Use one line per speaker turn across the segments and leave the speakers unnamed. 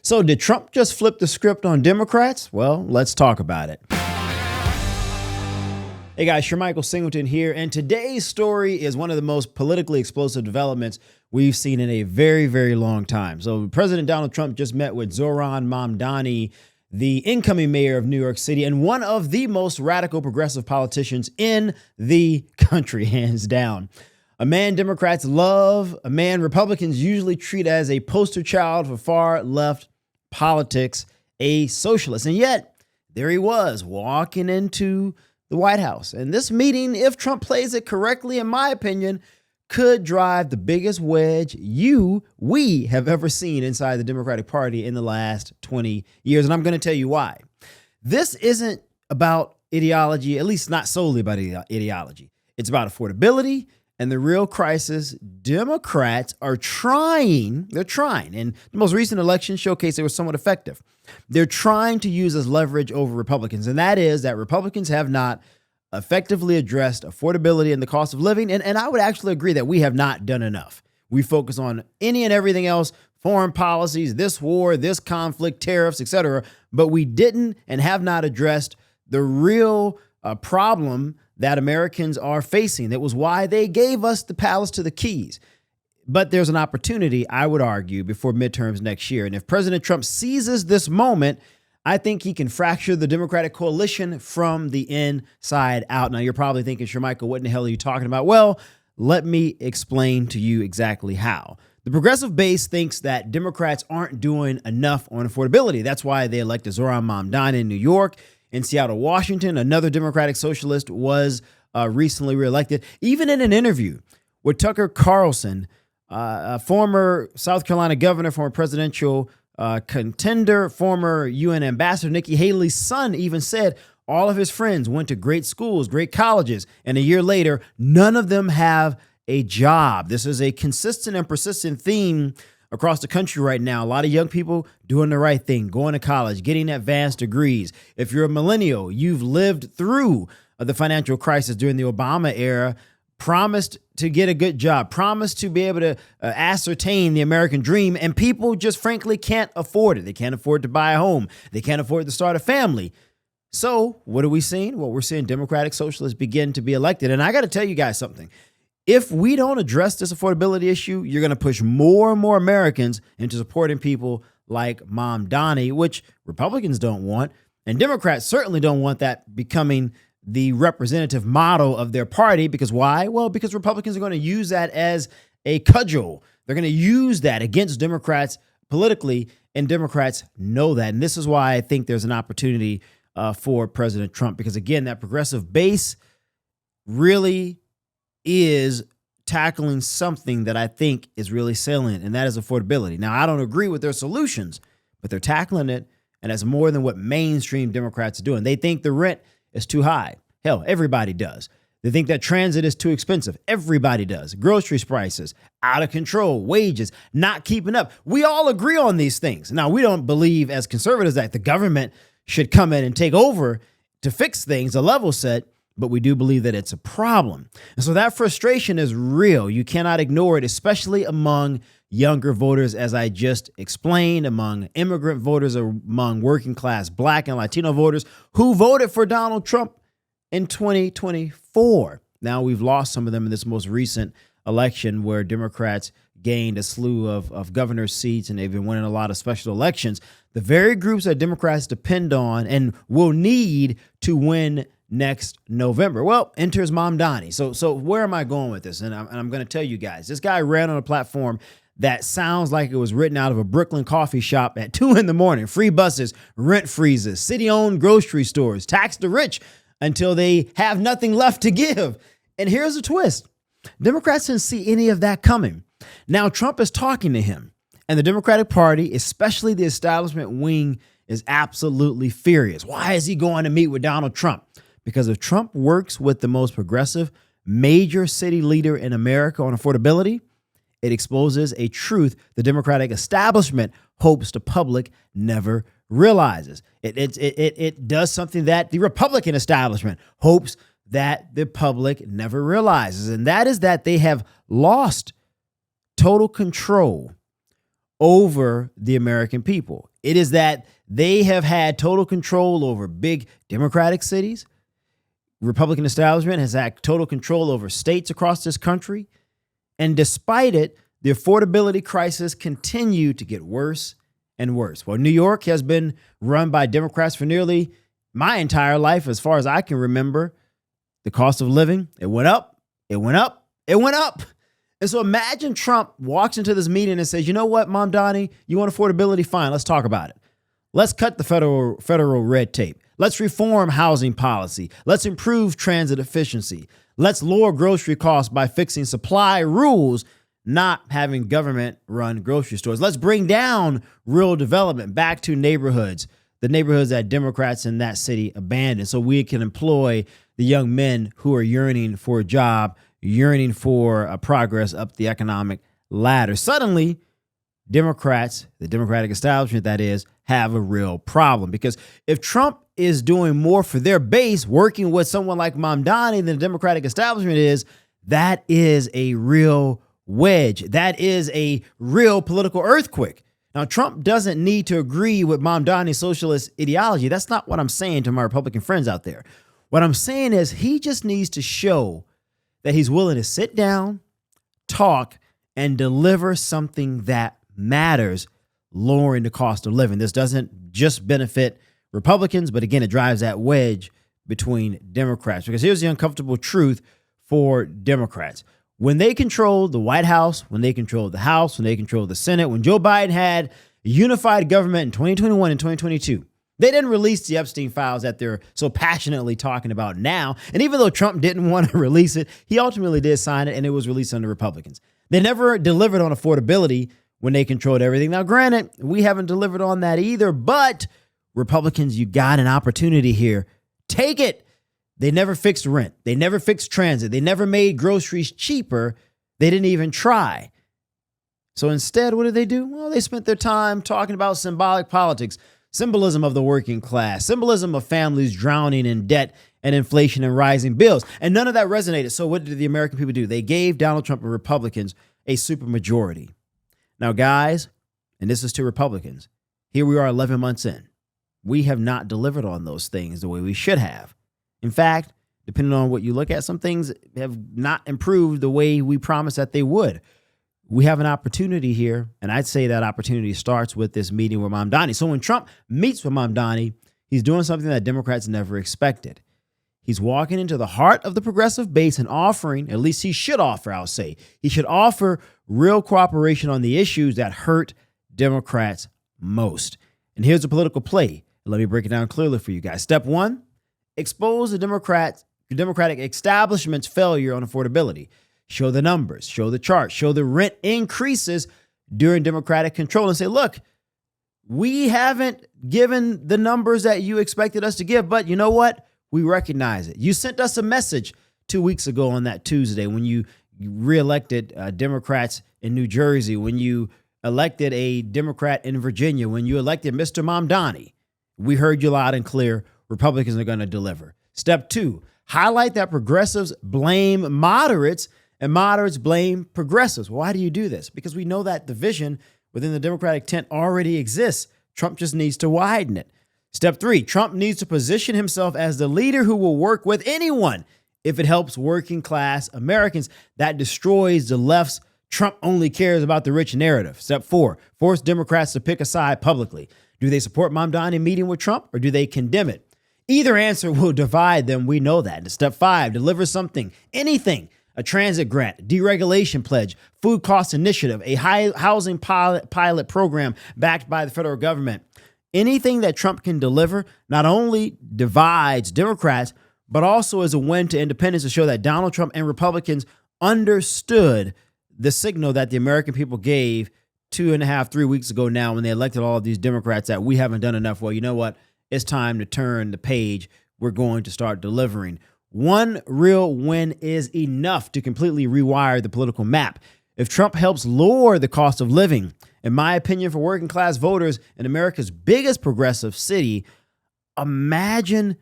So did Trump just flip the script on Democrats? Well, let's talk about it. Hey guys, Shermichael Singleton here, and today's story is one of the most politically explosive developments we've seen in a very, very long time. So President Donald Trump just met with Zohran Mamdani, the incoming mayor of New York City, and one of the most radical progressive politicians in the country, hands down. A man Democrats love, a man Republicans usually treat as a poster child for far left politics, a socialist. And yet, there he was walking into the White House. And this meeting, if Trump plays it correctly, in my opinion, could drive the biggest wedge we have ever seen inside the Democratic Party in the last 20 years. And I'm going to tell you why. This isn't about ideology, at least not solely about ideology. It's about affordability and the real crisis. Democrats are trying, and the most recent election showcased they were somewhat effective. They're trying to use as leverage over Republicans, and that is that Republicans have not effectively addressed affordability and the cost of living. And I would actually agree that we have not done enough. We focus on any and everything else, foreign policies, this war, this conflict, tariffs, etc. But we didn't and have not addressed the real problem that Americans are facing. That was why they gave us the palace to the keys. But there's an opportunity, I would argue, before midterms next year. And if President Trump seizes this moment, I think he can fracture the Democratic coalition from the inside out. Now, you're probably thinking, Shermichael, what in the hell are you talking about? Well, let me explain to you exactly how. The progressive base thinks that Democrats aren't doing enough on affordability. That's why they elected Zohran Mamdani in New York. In Seattle, Washington, another Democratic socialist was recently reelected. Even in an interview with Tucker Carlson, a former South Carolina governor, former presidential contender, former UN ambassador, Nikki Haley's son even said all of his friends went to great schools, great colleges, and a year later, none of them have a job. This is a consistent and persistent theme across the country right now. A lot of young people doing the right thing, going to college, getting advanced degrees. If you're a millennial, you've lived through the financial crisis during the Obama era, promised to get a good job, promised to be able to ascertain the American dream, and people just frankly can't afford it. They can't afford to buy a home. They can't afford to start a family. So what are we seeing? Well, we're seeing Democratic socialists begin to be elected. And I got to tell you guys something. If we don't address this affordability issue, you're going to push more and more Americans into supporting people like Mamdani, which Republicans don't want. And Democrats certainly don't want that becoming the representative model of their party. Because why? Well, because Republicans are going to use that as a cudgel. They're going to use that against Democrats politically, and Democrats know that. And this is why I think there's an opportunity for President Trump, because, again, that progressive base really is tackling something that I think is really salient, and that is affordability. Now, I don't agree with their solutions, but they're tackling it, and that's more than what mainstream Democrats are doing. They think the rent is too high. Hell, everybody does. They think that transit is too expensive. Everybody does. Groceries prices, out of control, wages, not keeping up. We all agree on these things. Now, we don't believe as conservatives that the government should come in and take over to fix things, a level set, but we do believe that it's a problem. And so that frustration is real. You cannot ignore it, especially among younger voters, as I just explained, among immigrant voters, among working class Black and Latino voters who voted for Donald Trump in 2024. Now we've lost some of them in this most recent election where Democrats gained a slew of governor seats, and they've been winning a lot of special elections. The very groups that Democrats depend on and will need to win next November. Well, enters Mamdani. So where am I going with this? And I'm going to tell you guys, this guy ran on a platform that sounds like it was written out of a Brooklyn coffee shop at 2 a.m. Free buses, rent freezes, city-owned grocery stores, tax the rich until they have nothing left to give. And here's the twist. Democrats didn't see any of that coming. Now Trump is talking to him, and the Democratic Party, especially the establishment wing, is absolutely furious. Why is he going to meet with Donald Trump? Because if Trump works with the most progressive major city leader in America on affordability, it exposes a truth the Democratic establishment hopes the public never realizes. It does something that the Republican establishment hopes that the public never realizes, and that is that they have lost total control over the American people. It is that they have had total control over big Democratic cities. Republican establishment has had total control over states across this country. And despite it, the affordability crisis continued to get worse and worse. Well, New York has been run by Democrats for nearly my entire life, as far as I can remember. The cost of living, it went up, it went up, it went up. And so imagine Trump walks into this meeting and says, you know what, Mamdani, you want affordability? Fine, let's talk about it. Let's cut the federal red tape. Let's reform housing policy. Let's improve transit efficiency. Let's lower grocery costs by fixing supply rules, not having government run grocery stores. Let's bring down rural development back to neighborhoods, the neighborhoods that Democrats in that city abandoned, so we can employ the young men who are yearning for a job, yearning for a progress up the economic ladder. Suddenly, Democrats, the Democratic establishment that is, have a real problem, because if Trump is doing more for their base, working with someone like Mamdani than the Democratic establishment is, that is a real wedge. That is a real political earthquake. Now, Trump doesn't need to agree with Mamdani's socialist ideology. That's not what I'm saying to my Republican friends out there. What I'm saying is he just needs to show that he's willing to sit down, talk, and deliver something that matters, lowering the cost of living. This doesn't just benefit Republicans, but again, it drives that wedge between Democrats. Because here's the uncomfortable truth for Democrats. When they controlled the White House, when they controlled the House, when they controlled the Senate, when Joe Biden had a unified government in 2021 and 2022, they didn't release the Epstein files that they're so passionately talking about now. And even though Trump didn't want to release it, he ultimately did sign it, and it was released under Republicans. They never delivered on affordability when they controlled everything. Now, granted, we haven't delivered on that either, but Republicans, you got an opportunity here. Take it. They never fixed rent. They never fixed transit. They never made groceries cheaper. They didn't even try. So instead, what did they do? Well, they spent their time talking about symbolic politics, symbolism of the working class, symbolism of families drowning in debt and inflation and rising bills. And none of that resonated. So what did the American people do? They gave Donald Trump and Republicans a supermajority. Now, guys, and this is to Republicans, here we are 11 months in. We have not delivered on those things the way we should have. In fact, depending on what you look at, some things have not improved the way we promised that they would. We have an opportunity here, and I'd say that opportunity starts with this meeting with Mamdani. So when Trump meets with Mamdani, he's doing something that Democrats never expected. He's walking into the heart of the progressive base and offering, at least he should offer, I'll say, he should offer real cooperation on the issues that hurt Democrats most. And here's the political play. Let me break it down clearly for you guys. Step one, expose the Democratic establishment's failure on affordability. Show the numbers, show the charts, show the rent increases during Democratic control and say, look, we haven't given the numbers that you expected us to give, but you know what? We recognize it. You sent us a message 2 weeks ago on that Tuesday when you reelected Democrats in New Jersey, when you elected a Democrat in Virginia, when you elected Mr. Mamdani. We heard you loud and clear. Republicans are going to deliver. Step two, highlight that progressives blame moderates and moderates blame progressives. Why do you do this? Because we know that division within the Democratic tent already exists. Trump just needs to widen it. Step three, Trump needs to position himself as the leader who will work with anyone if it helps working class Americans. That destroys the left's Trump only cares about the rich narrative. Step four, force Democrats to pick a side publicly. Do they support Mamdani meeting with Trump or do they condemn it? Either answer will divide them. We know that. And step five, deliver something, anything, a transit grant, deregulation pledge, food cost initiative, a housing pilot program backed by the federal government. Anything that Trump can deliver not only divides Democrats, but also is a win to independents to show that Donald Trump and Republicans understood the signal that the American people gave 2.5, 3 weeks ago now when they elected all of these Democrats that we haven't done enough. Well, you know what? It's time to turn the page. We're going to start delivering. One real win is enough to completely rewire the political map. If Trump helps lower the cost of living, in my opinion, for working class voters in America's biggest progressive city, imagine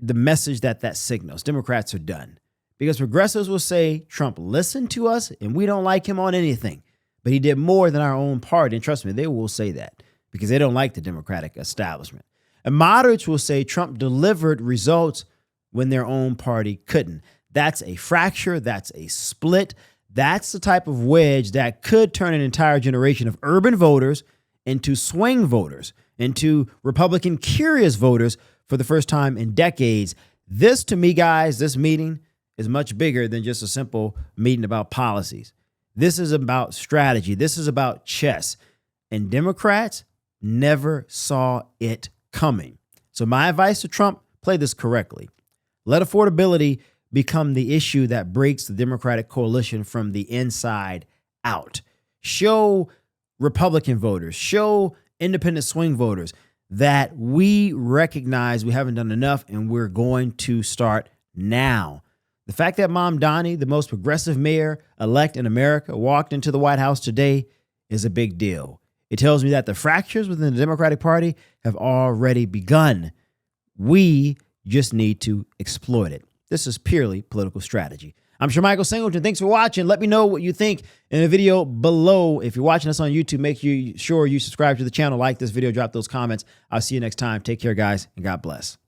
the message that signals. Democrats are done. Because progressives will say, Trump listened to us and we don't like him on anything. But he did more than our own party. And trust me, they will say that. because they don't like the Democratic establishment. And moderates will say Trump delivered results when their own party couldn't. That's a fracture. That's a split. That's the type of wedge that could turn an entire generation of urban voters into swing voters, into Republican curious voters for the first time in decades. This, to me, guys, this meeting is much bigger than just a simple meeting about policies. This is about strategy. This is about chess. And Democrats never saw it coming. So my advice to Trump, play this correctly. Let affordability become the issue that breaks the Democratic coalition from the inside out. Show Republican voters, show independent swing voters that we recognize we haven't done enough and we're going to start now. The fact that Mamdani, the most progressive mayor-elect in America, walked into the White House today is a big deal. It tells me that the fractures within the Democratic Party have already begun. We just need to exploit it. This is purely political strategy. I'm Shermichael Singleton. Thanks for watching. Let me know what you think in the video below. If you're watching us on YouTube, make sure you subscribe to the channel, like this video, drop those comments. I'll see you next time. Take care, guys, and God bless.